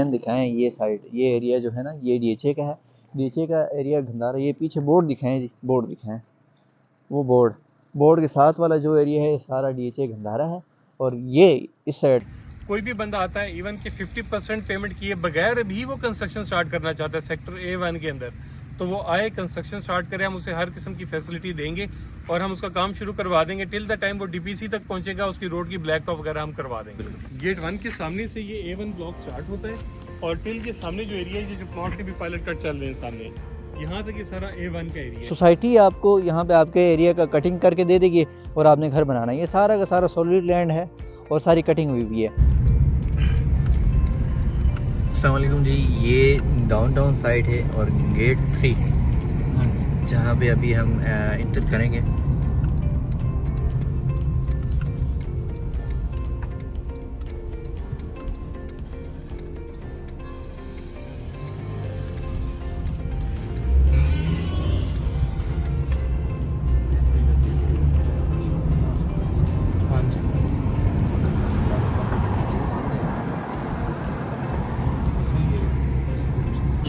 दिखाएं ये साइड, ये एरिया जो है ना ये डीएचए का है। डीएचए का एरिया गंदारा। ये पीछे बोर्ड दिखाएं जी, बोर्ड दिखाएं। वो बोर्ड के साथ वाला जो एरिया है सारा डीएचए गंदारा है। और ये इस साइड कोई भी बंदा आता है इवन कि 50% पेमेंट किए बगैर भी वो कंस्ट्रक्शन स्टार्ट करना चाहता है सेक्टर A1 के अंदर, तो वो आए कंस्ट्रक्शन स्टार्ट करे। हम उसे हर किस्म की फैसिलिटी देंगे और हम उसका काम शुरू करवा देंगे। टिल द टाइम वो डीपीसी तक पहुंचेगा उसकी रोड की ब्लैक टॉप वगैरह हम करवा देंगे। गेट 1 के सामने से ये A1 ब्लॉक स्टार्ट होता है और टिल के सामने जो एरिया है, जो प्लॉट से भी पायलट कट चल रहे हैं सामने, यहाँ तक ये सारा A1 का एरिया है। सोसाइटी आपको यहाँ पे आपके एरिया का कटिंग करके दे देगी और आपने घर बनाना है। ये सारा का सारा सॉलिड लैंड है और सारी कटिंग हुई भी है। अस्सलाम वालेकुम जी, ये डाउनटाउन साइट है और गेट 3 जहाँ पे अभी हम इंटर करेंगे।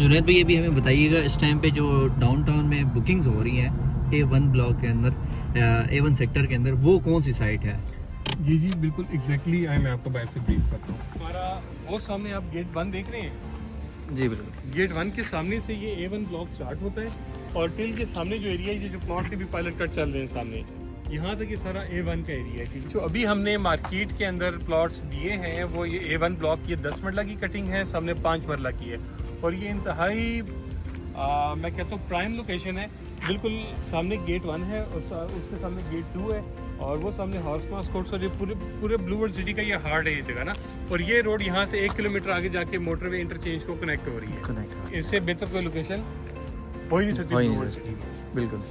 जुनैद भाई अभी हमें बताइएगा इस टाइम पे जो डाउनटाउन में बुकिंग्स हो रही हैं A1 ब्लॉक के अंदर, A1 सेक्टर के अंदर, वो कौन सी साइट है? जी बिल्कुल एग्जैक्टली मैं आपको बाहर से ब्रीफ करता हूँ। हमारा वो सामने आप गेट 1 देख रहे हैं जी बिल्कुल। गेट 1 के सामने से ये A1 ब्लॉक स्टार्ट होता है और टिल के सामने जो एरिया है, जो प्लॉट से भी पायलट कट चल रहे हैं सामने, यहाँ तक ये सारा A1 का एरिया है। जो अभी हमने मार्केट के अंदर प्लॉट्स दिए हैं वो ये A1 ब्लॉक की 10 मरला की कटिंग है, सामने 5 मरला की है और ये इंतहाई मैं कहता हूँ प्राइम लोकेशन है। बिल्कुल सामने गेट 1 है और उसके सामने गेट 2 है और वो सामने हॉर्स मास कोर्ट्स और ये पूरे ब्लूवर्ड सिटी का ये हार्ट है ये जगह ना। और ये रोड यहाँ से 1 किलोमीटर आगे जाके मोटरवे इंटरचेंज को कनेक्ट हो रही है। इससे बेहतर कोई लोकेशन हो ही नहीं सकती ब्लूवर्ड सिटी में। बिल्कुल।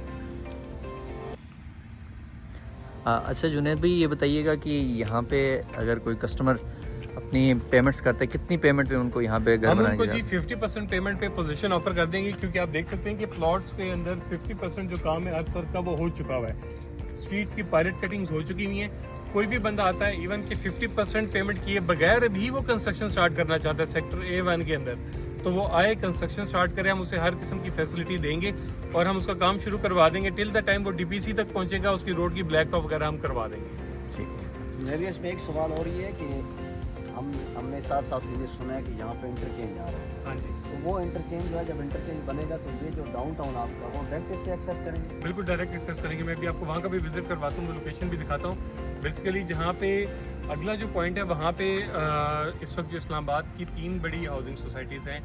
अच्छा जुनैद भाई ये बताइएगा कि यहाँ पे अगर कोई कस्टमर अपनी पेमेंट्स करते हैं, कितनी पेमेंट पे उनको यहाँ पे घर बनाने की? हम उनको जी 50% पेमेंट पे पोजीशन ऑफर कर देंगे, क्योंकि आप देख सकते हैं कि प्लॉट्स के अंदर 50% जो काम है अर्थ वर्क का वो हो चुका हुआ है। स्ट्रीट्स की पायलट कटिंग्स हो चुकी हुई हैं। कोई भी बंदा आता है इवन कि 50% पेमेंट किए बगैर भी वो कंस्ट्रक्शन स्टार्ट करना चाहता है सेक्टर A1 के अंदर, तो वो आए कंस्ट्रक्शन स्टार्ट करे। हम उसे हर किस्म की फैसिलिटी देंगे और हम उसका काम शुरू करवा देंगे। टिल द टाइम वो डीपीसी तक पहुंचेगा उसकी रोड की ब्लैक टॉप वगैरह हम करवा देंगे। ठीक। मेरे इसमें एक सवाल और ये है कि हमने साथ साथ से ये सुना है कि यहाँ पे इंटरचेंज आ रहा है। हाँ जी, तो वो इंटरचेंज जो है, जब इंटरचेंज बनेगा तो ये जो डाउनटाउन आपका वो डायरेक्ट इससे एक्सेस करेंगे? बिल्कुल डायरेक्ट एक्सेस करेंगे। मैं भी आपको वहाँ का भी विजिट करवाता हूँ, लोकेशन भी दिखाता हूँ। बेसिकली जहाँ पे अगला जो पॉइंट है वहाँ पे इस वक्त जो इस्लामाबाद की 3 बड़ी हाउसिंग सोसाइटीज़ हैं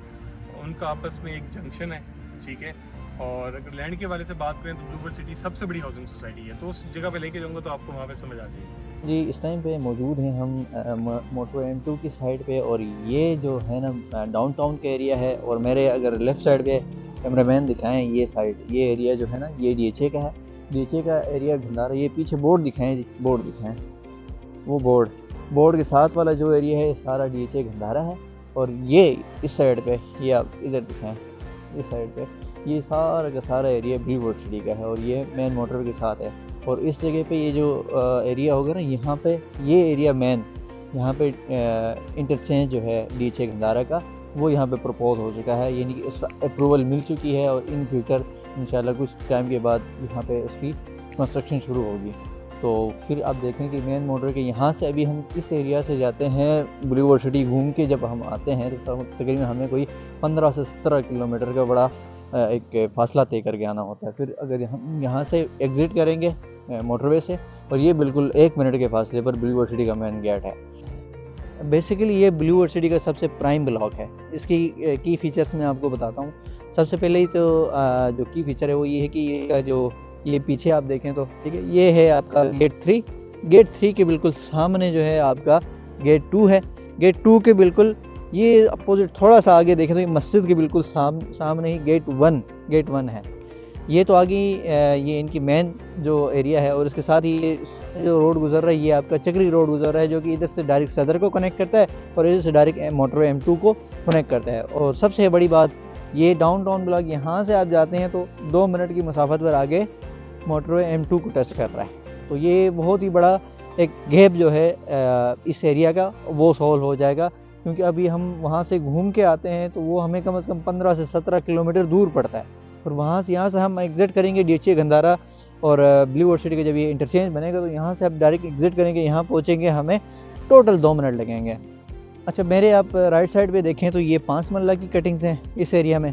उनका आपस में एक जंक्शन है, ठीक है। और अगर लैंड के वाले से बात करें तो ब्लूवर्ड सिटी सबसे बड़ी हाउसिंग सोसाइटी है, तो उस जगह पे लेके जाऊँगा तो आपको वहाँ पे समझ आ जाएगी। जी इस टाइम पे मौजूद हैं हम मोटो M2 की साइड पे और ये जो है ना डाउनटाउन का एरिया है। और मेरे अगर लेफ़्ट साइड पे कैमरामैन दिखाएं ये साइड, ये एरिया जो है ना ये डीएचए का है। डीएचए का एरिया गंदारा। ये पीछे बोर्ड दिखाएं जी, बोर्ड दिखाएं। वो बोर्ड के साथ वाला जो एरिया है सारा डीएचए गंदारा है। और ये इस साइड पे, ये आप इधर दिखाएं इस साइड पे, ये सारा का सारा एरिया ब्लूवर्ड सिटी का है और ये मेन मोटरवे के साथ है। और इस जगह पे ये जो एरिया होगा ना, यहाँ पे ये एरिया मेन, यहाँ पे इंटरचेंज जो है डीएचए गंदारा का वो यहाँ पे प्रपोज हो चुका है, यानी कि उसका अप्रूवल मिल चुकी है और इन फ्यूचर इंशाल्लाह कुछ टाइम के बाद यहाँ पे उसकी कंस्ट्रक्शन शुरू होगी। तो फिर आप देखें कि मेन मोटर के यहाँ से अभी हम इस एरिया से जाते हैं ब्लूवर्ड सिटी घूम के जब हम आते हैं तो तकरीबन हमें कोई 15 से 17 किलोमीटर का बड़ा एक फासला तय करके आना होता है। फिर अगर हम यहाँ से एग्ज़िट करेंगे मोटरवे से, और ये बिल्कुल 1 मिनट के फासले पर ब्लूवर्ड सिटी का मेन गेट है। बेसिकली ये ब्लूवर्ड सिटी का सबसे प्राइम ब्लॉक है। इसकी की फीचर्स मैं आपको बताता हूँ। सबसे पहले ही तो जो की फीचर है वो ये है कि ये पीछे आप देखें तो ठीक है, ये है आपका गेट 3 के बिल्कुल सामने जो है आपका गेट 2 है। गेट 2 के बिल्कुल ये अपोजिट थोड़ा सा आगे देखें तो ये मस्जिद के बिल्कुल सामने ही गेट 1 है। ये तो आगे ये इनकी मेन जो एरिया है और इसके साथ ही ये जो रोड गुजर रहा है ये आपका चक्री रोड गुजर रहा है, जो कि इधर से डायरेक्ट सदर को कनेक्ट करता है और इधर से डायरेक्ट मोटरवे M2 को कनेक्ट करता है। और सबसे बड़ी बात ये डाउनटाउन ब्लॉक, यहाँ से आप जाते हैं तो 2 मिनट की मुसाफत पर आगे मोटरवे M2 को टच कर रहा है। तो ये बहुत ही बड़ा एक गैप जो है इस एरिया का वो सॉल्व हो जाएगा क्योंकि अभी हम वहाँ से घूम के आते हैं तो वो हमें कम से कम 15 से 17 किलोमीटर दूर पड़ता है। और यहाँ से हम एग्ज़िट करेंगे DHA गंदारा और ब्लू वर्सिटी का जब ये इंटरचेंज बनेगा तो यहाँ से आप डायरेक्ट एग्ज़िट करेंगे, यहाँ पहुँचेंगे हमें टोटल 2 मिनट लगेंगे। अच्छा, मेरे आप राइट साइड पे देखें तो ये 5 मरला की कटिंग्स हैं इस एरिया में,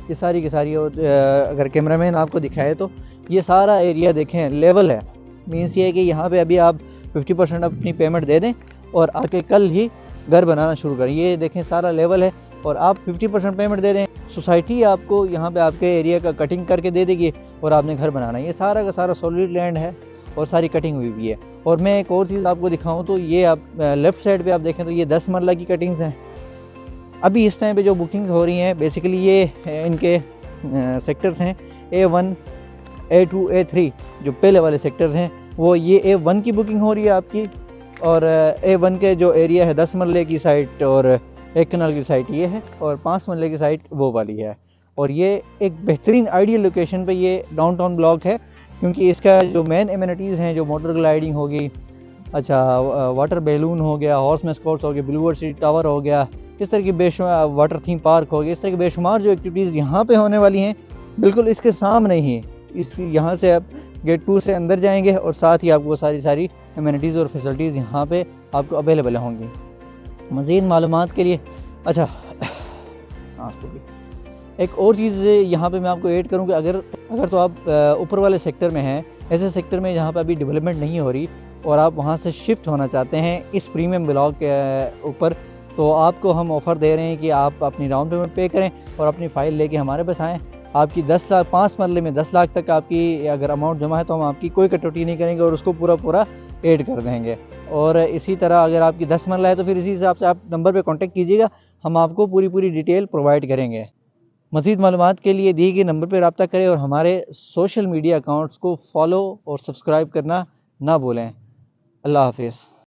ये सारी की सारी। और अगर कैमरामैन आपको दिखाए तो ये सारा एरिया देखें लेवल है। मीन्स ये है कि यहाँ पे अभी आप 50% अपनी पेमेंट दे दें और आके कल ही घर बनाना शुरू करें। ये देखें सारा लेवल है और आप 50% पेमेंट दे दें, सोसाइटी आपको यहाँ पे आपके एरिया का कटिंग करके दे देगी और आपने घर बनाना है। ये सारा का सारा सॉलिड लैंड है और सारी कटिंग हुई भी है। और मैं एक और चीज़ आपको दिखाऊं तो ये आप लेफ़्ट साइड पे आप देखें तो ये 10 मरला की कटिंग्स हैं। अभी इस टाइम पे जो बुकिंग हो रही हैं बेसिकली ये इनके सेक्टर्स हैं A1, A2, A3 जो पहले वाले सेक्टर्स हैं वो ये A1 की बुकिंग हो रही है आपकी। और A1 के जो एरिया है 10 मरले की साइट और 1 कनाल की साइट ये है और 5 मरले की साइट वो वाली है। और ये एक बेहतरीन आइडियल लोकेशन पे ये डाउनटाउन ब्लॉक है क्योंकि इसका जो मेन एमिनिटीज़ हैं, जो मोटर ग्लाइडिंग होगी, अच्छा वाटर बैलून हो गया, हॉर्स मैस्कॉट्स हो गया, ब्लू वर्सिटी टावर हो गया, इस तरह की बेशुमार वाटर थीम पार्क हो गया, इस तरह की बेशुमार जो एक्टिविटीज़ यहाँ पे होने वाली हैं बिल्कुल इसके सामने ही। इस यहाँ से आप गेट 2 से अंदर जाएंगे और साथ ही आपको सारी एमिनिटीज़ और फैसिलिटीज़ यहाँ पे आपको अवेलेबल होंगी। मज़ीद मालूमात के लिए अच्छा एक और चीज़ यहाँ पे मैं आपको ऐड करूँ कि अगर तो आप ऊपर वाले सेक्टर में हैं, ऐसे सेक्टर में जहाँ पे अभी डेवलपमेंट नहीं हो रही और आप वहाँ से शिफ्ट होना चाहते हैं इस प्रीमियम ब्लॉक के ऊपर, तो आपको हम ऑफ़र दे रहे हैं कि आप अपनी डाउन पेमेंट पे करें और अपनी फ़ाइल लेके हमारे पास आएँ। आपकी 10 लाख 5 मरले में 10 लाख तक आपकी अगर अमाउंट जमा है तो हम आपकी कोई कटौती नहीं करेंगे और उसको पूरा ऐड कर देंगे। और इसी तरह अगर आपकी 10 मरला है तो फिर इसी हिसाब से आप नंबर पे कांटेक्ट कीजिएगा, हम आपको पूरी डिटेल प्रोवाइड करेंगे। मज़ीद मालूमात के लिए दिए गए नंबर पर रब्ता करें और हमारे सोशल मीडिया अकाउंट्स को फॉलो और सब्सक्राइब करना ना भूलें। अल्लाह हाफिज़।